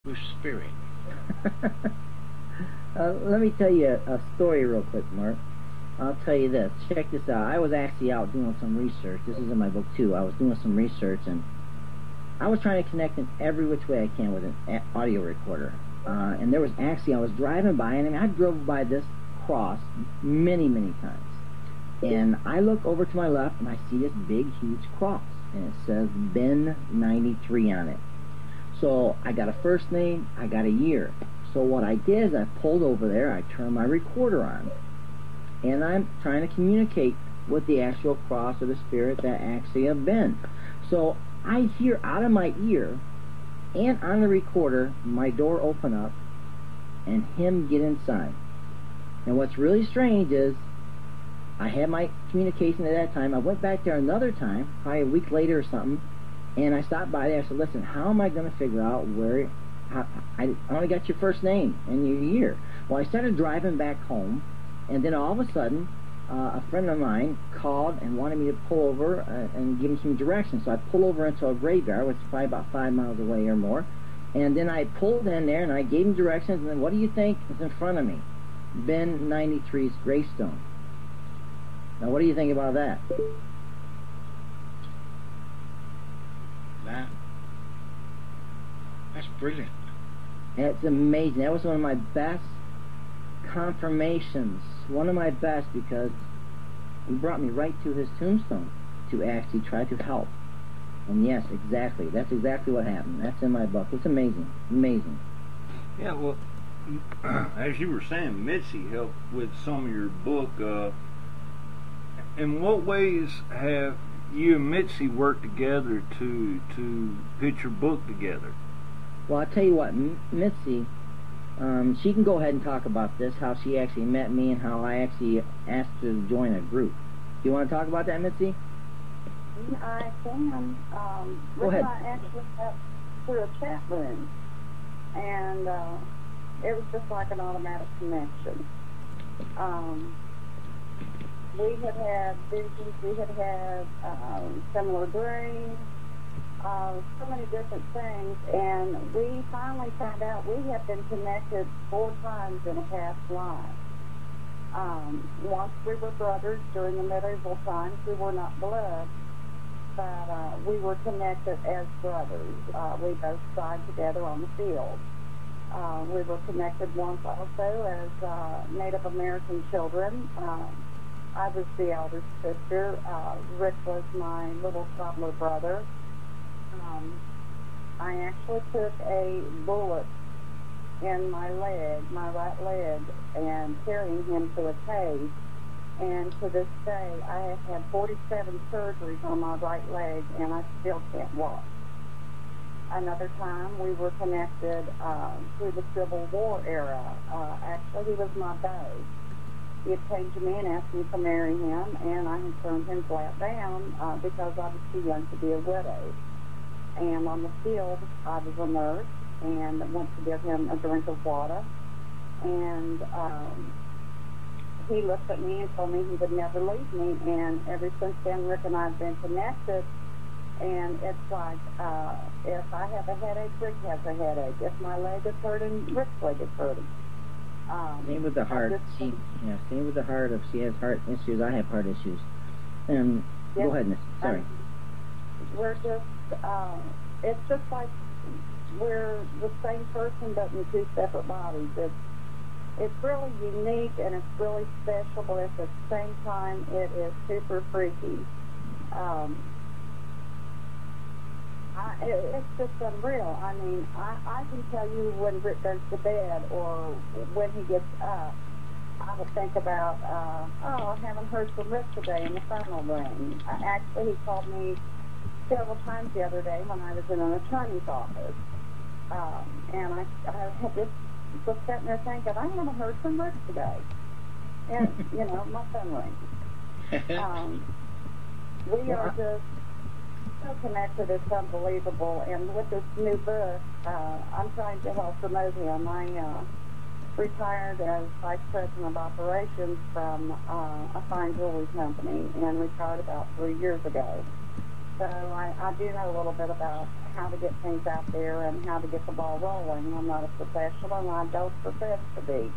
with spirit. Let me tell you a story real quick, Mark. I'll tell you this. Check this out. I was actually out doing some research. This is in my book, too. I was doing some research, and I was trying to connect in every which way I can with an audio recorder. And there was actually, I was driving by, and I drove by this cross many, many times. And I look over to my left, and I see this big, huge cross. And it says Ben 93 on it. So I got a first name, I got a year. So what I did is I pulled over there, I turned my recorder on, and I'm trying to communicate with the actual cross of the spirit that actually of Ben. So I hear out of my ear and on the recorder my door open up and him get inside. And what's really strange is I had my communication at that time. I went back there another time, probably a week later or something, and I stopped by there. I said, listen, how am I going to figure out where I only got your first name and your year? Well, I started driving back home, and then all of a sudden, a friend of mine called and wanted me to pull over and give him some directions. So I pulled over into a graveyard, which is probably about 5 miles away or more. And then I pulled in there and I gave him directions. And then what do you think is in front of me? Ben 93's gravestone. Now, what do you think about that? That's brilliant. It's amazing. That was one of my best confirmations. One of my best, because he brought me right to his tombstone to actually try to help. And yes, exactly. That's exactly what happened. That's in my book. It's amazing. Amazing. Yeah, well, as you were saying, Mitzi helped with some of your book. In what ways have you and Mitzi worked together to put your book together? Well, I'll tell you what, Mitzi, she can go ahead and talk about this, how she actually met me and how I actually asked her to join a group. Do you want to talk about that, Mitzi? I can. Go ahead. I actually met through a chat room, and it was just like an automatic connection. We had had visions, we had had similar dreams, so many different things, and we finally found out we had been connected 4 times in a past life. Once we were brothers during the medieval times. We were not blood, but we were connected as brothers. We both died together on the field. We were connected once also as Native American children. I was the elder sister. Rick was my little toddler brother. I actually took a bullet in my leg, my right leg, and carrying him to a cave. And to this day, I have had 47 surgeries on my right leg, and I still can't walk. Another time, we were connected through the Civil War era. Actually, he was my beau. He had came to me and asked me to marry him, and I had turned him flat down because I was too young to be a widow. And on the field, I was a nurse and went to give him a drink of water. And he looked at me and told me he would never leave me. And ever since then, Rick and I have been connected. And it's like, if I have a headache, Rick has a headache. If my leg is hurting, Rick's leg is hurting. Same with the heart. Same with the heart. If she has heart issues, I have heart issues. Go ahead, Miss. Sorry. We're just, it's just like we're the same person but in 2 separate bodies. It's really unique and it's really special, but at the same time, it is super freaky. It's just unreal. I mean, I can tell you when Rick goes to bed or when he gets up, I will think about, I haven't heard from Rick today, and the phone will ring. Actually, he called me several times the other day when I was in an attorney's office. And I had just was sitting there thinking, I haven't heard from Rick today. And, my phone rings. We are just so connected, it's unbelievable. And with this new book, I'm trying to help promote him. I retired as Vice President of Operations from a fine jewelry company and retired about 3 years ago. So I do know a little bit about how to get things out there and how to get the ball rolling. I'm not a professional, and I don't profess to be.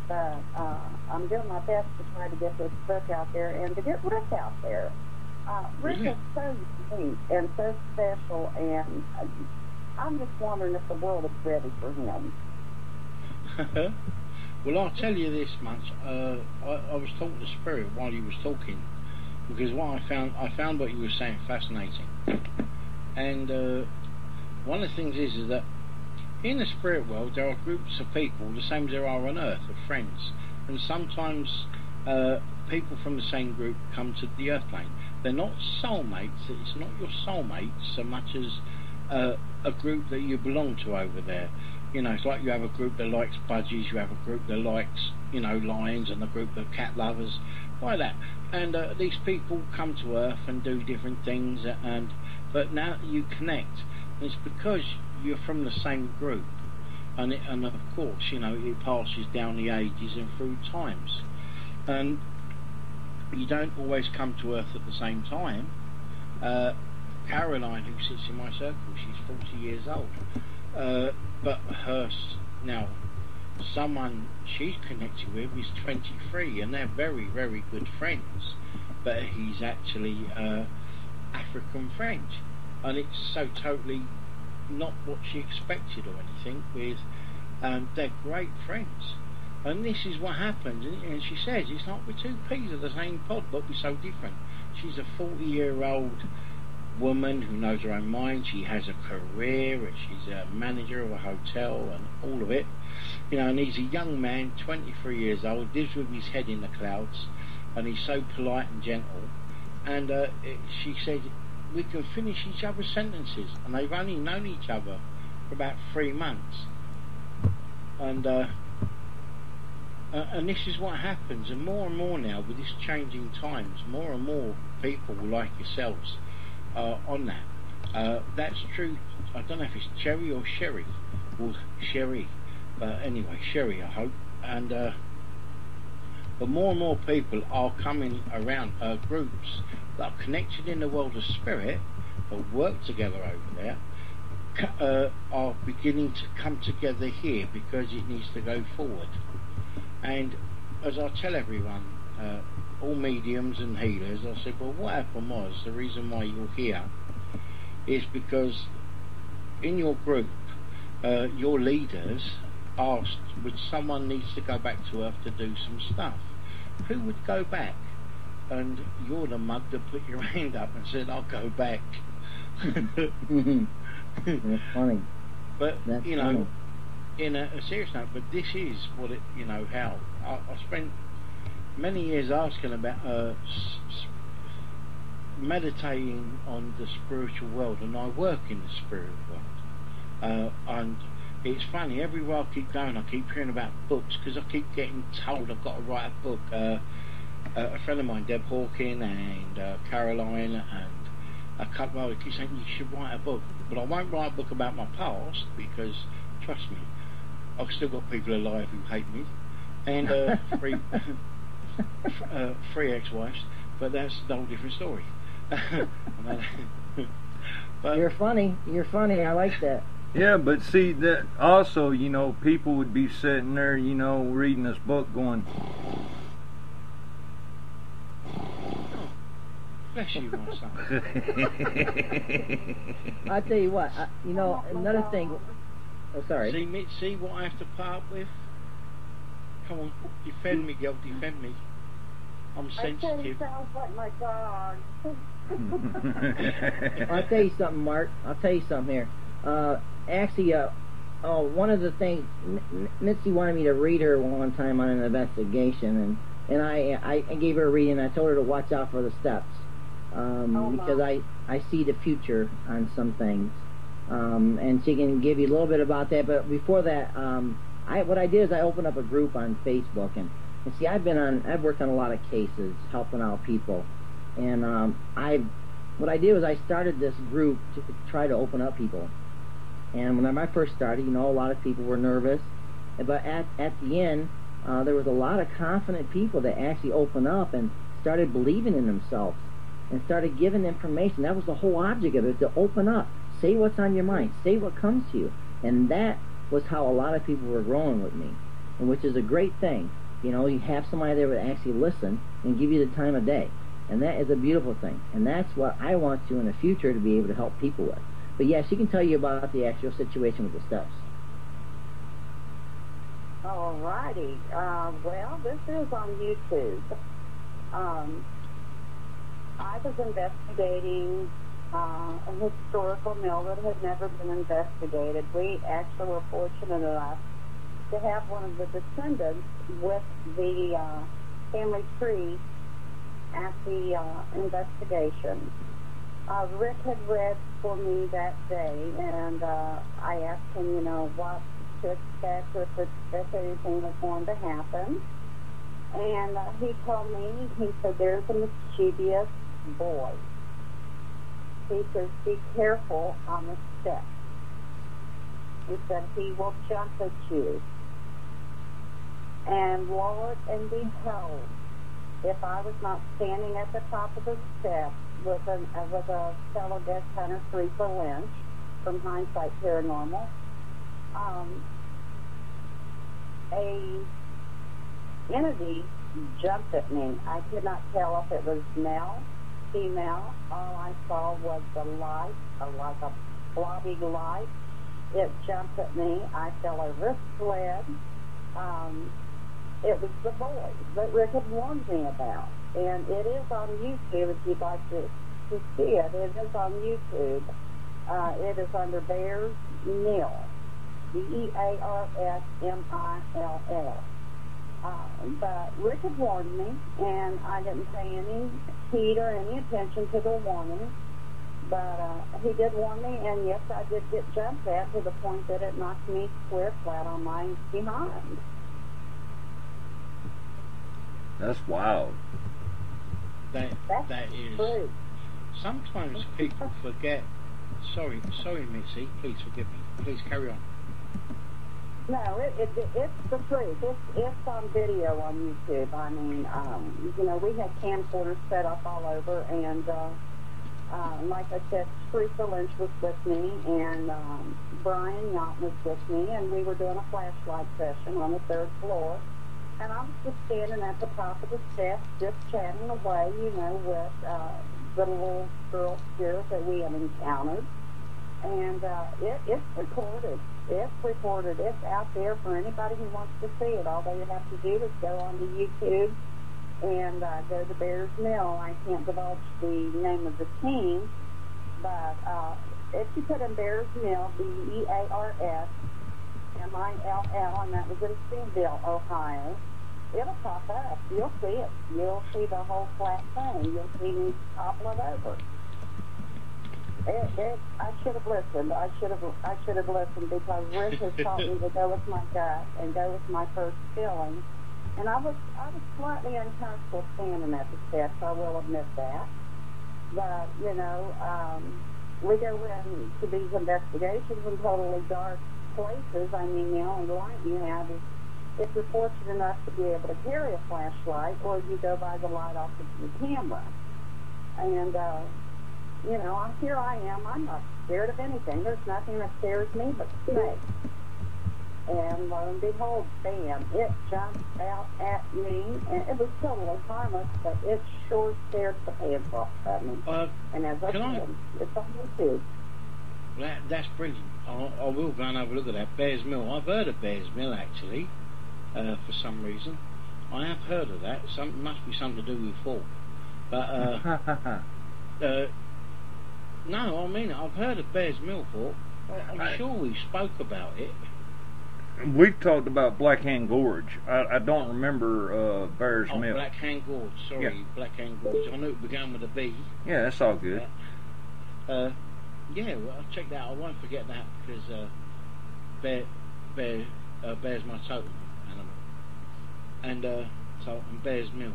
But I'm doing my best to try to get this book out there and to get Rick out there. Rick is so unique and so special, and I'm just wondering if the world is ready for him. Well, I'll tell you this much. I was talking to Spirit while he was talking, because what I found what you were saying fascinating. And one of the things is that in the spirit world there are groups of people, the same as there are on Earth, of friends. And sometimes people from the same group come to the Earth plane. They're not soulmates. It's not your soulmate so much as a group that you belong to over there. You know, it's like you have a group that likes budgies, you have a group that likes, you know, lions, and a group of cat lovers, like that. And these people come to Earth and do different things, but now you connect, and it's because you're from the same group, and of course, you know, it passes down the ages and through times, and you don't always come to Earth at the same time. Caroline, who sits in my circle, she's 40 years old. But now, someone she's connected with is 23, and they're very, very good friends. But he's actually African French, and it's so totally not what she expected or anything. They're great friends, and this is what happens. And she says it's like we're two peas of the same pod, but we're so different. She's a 40-year-old woman who knows her own mind. She has a career, she's a manager of a hotel and all of it, you know, and he's a young man, 23 years old, lives with his head in the clouds, and he's so polite and gentle. And she said we can finish each other's sentences, and they've only known each other for about 3 months, and this is what happens. And more now with this changing times, more and more people like yourselves on that. That's true. I don't know if it's Cherry or Sherry, or Sherry, but anyway, Sherry, I hope. And but more and more people are coming around, groups that are connected in the world of spirit, that work together over there, are beginning to come together here because it needs to go forward. And as I tell everyone, all mediums and healers, I said, well, what happened was, the reason why you're here is because in your group, your leaders asked, would someone needs to go back to Earth to do some stuff? Who would go back? And you're the mug that put your hand up and said, I'll go back. That's funny. But, That's you know, funny. in a serious note, but this is what it, you know, how I spent many years asking about meditating on the spiritual world, and I work in the spirit world, and it's funny, everywhere I keep going I keep hearing about books, because I keep getting told I've got to write a book. A friend of mine, Deb Hawking, and Caroline, and a couple of others keep saying you should write a book, but I won't write a book about my past, because trust me, I've still got people alive who hate me, and three ex-wives, but that's a whole different story. But You're funny. I like that. Yeah, but see, that also, you know, people would be sitting there, you know, reading this book going, bless you, my son. I tell you what, you know, another thing. Oh, sorry. See what I have to put up with? Come on, defend me, girl, defend me. I'm I said he sensitive. sounds like my dog. I'll tell you something, Mark. I'll tell you something here. Actually, one of the things, Mitzi wanted me to read her one time on an investigation, and I gave her a reading. I told her to watch out for the steps, because I see the future on some things, and she can give you a little bit about that. But before that, what I did is I opened up a group on Facebook, and see, I've worked on a lot of cases, helping out people, and what I did was I started this group to try to open up people. And when I first started, you know, a lot of people were nervous, but at the end, there was a lot of confident people that actually opened up and started believing in themselves and started giving information. That was the whole object of it, to open up. Say what's on your mind. Say what comes to you. And that was how a lot of people were growing with me, and which is a great thing. You know, you have somebody there that actually listen and give you the time of day. And that is a beautiful thing. And that's what I want to in the future to be able to help people with. But yeah, she can tell you about the actual situation with the steps. All righty. Well, this is on YouTube. I was investigating a historical mill that had never been investigated. We actually were fortunate enough to have one of the descendants with the family tree at the investigation. Rick had read for me that day, and I asked him, you know, what to expect, if anything was going to happen. And he told me, he said, there's a mischievous boy. He says, be careful on the steps. He said, he will jump at you. And Lord and behold, if I was not standing at the top of the steps with a fellow death hunter, Teresa Lynch, from Hindsight Paranormal, a entity jumped at me. I could not tell if it was male, female. All I saw was the light, like a blobby light. It jumped at me. I fell over, fled. It was the boy that Rick had warned me about. And it is on YouTube if you'd like to see it. It is on YouTube. It is under Bears Mill. Bearsmill. But Rick had warned me, and I didn't pay any heed or any attention to the warning. But he did warn me, and yes, I did get jumped at to the point that it knocked me square flat on my behind. That's wild. That is true. Sometimes people forget. Sorry, Mitzi. Please forgive me. Please carry on. No, it's the truth. It's on video on YouTube. I mean, you know, we had camcorders set up all over, and like I said, Teresa Lynch was with me, and Brian Yacht was with me, and we were doing a flashlight session on the 3rd floor. And I was just standing at the top of the steps, just chatting away, you know, with the little girl spirit that we had encountered. And it's recorded. It's recorded. It's out there for anybody who wants to see it. All they have to do is go onto YouTube and go to Bears Mill. I can't divulge the name of the team, but if you put in Bears Mill, BEARSMILL, and that was in Steveville, Ohio, it'll pop up. You'll see it. You'll see the whole flat thing. You'll see me topple it over. I should have listened. I should have listened, because Rick has taught me to go with my gut and go with my first feeling. And I was slightly uncomfortable standing at the steps. I will admit that. But you know, we go into these investigations in totally dark places. I mean, the only light you have is if you're fortunate enough to be able to carry a flashlight, or you go by the light off of the camera. And you know, here I am. I'm not scared of anything. There's nothing that scares me but snakes. And lo and behold, bam, it jumped out at me, and it was totally harmless, but it sure scared the pants off of me. And as I said, it's on YouTube. That's brilliant. I will go and have a look at that. Bears Mill. I've heard of Bears Mill, actually, for some reason. I have heard of that. Must be something to do with Falk. But, no, I mean, I've heard of Bears Mill, Falk. I'm sure we spoke about it. We've talked about Black Hand Gorge. I don't remember Bears Mill. Black Hand Gorge. Sorry, yeah. Black Hand Gorge. I knew it began with a B. Yeah, that's all good. Yeah, well, I'll check that out. I won't forget that, because Bear's my totem animal. And Bears Mill.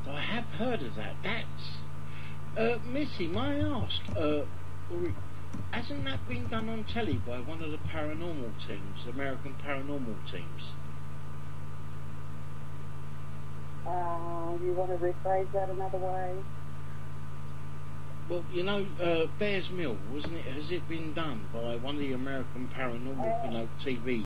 So I have heard of that. That's Missy, may I ask, hasn't that been done on telly by one of the paranormal teams, American paranormal teams? You want to rephrase that another way? Well, you know, Bears Mill, wasn't it? Has it been done by one of the American paranormal, TV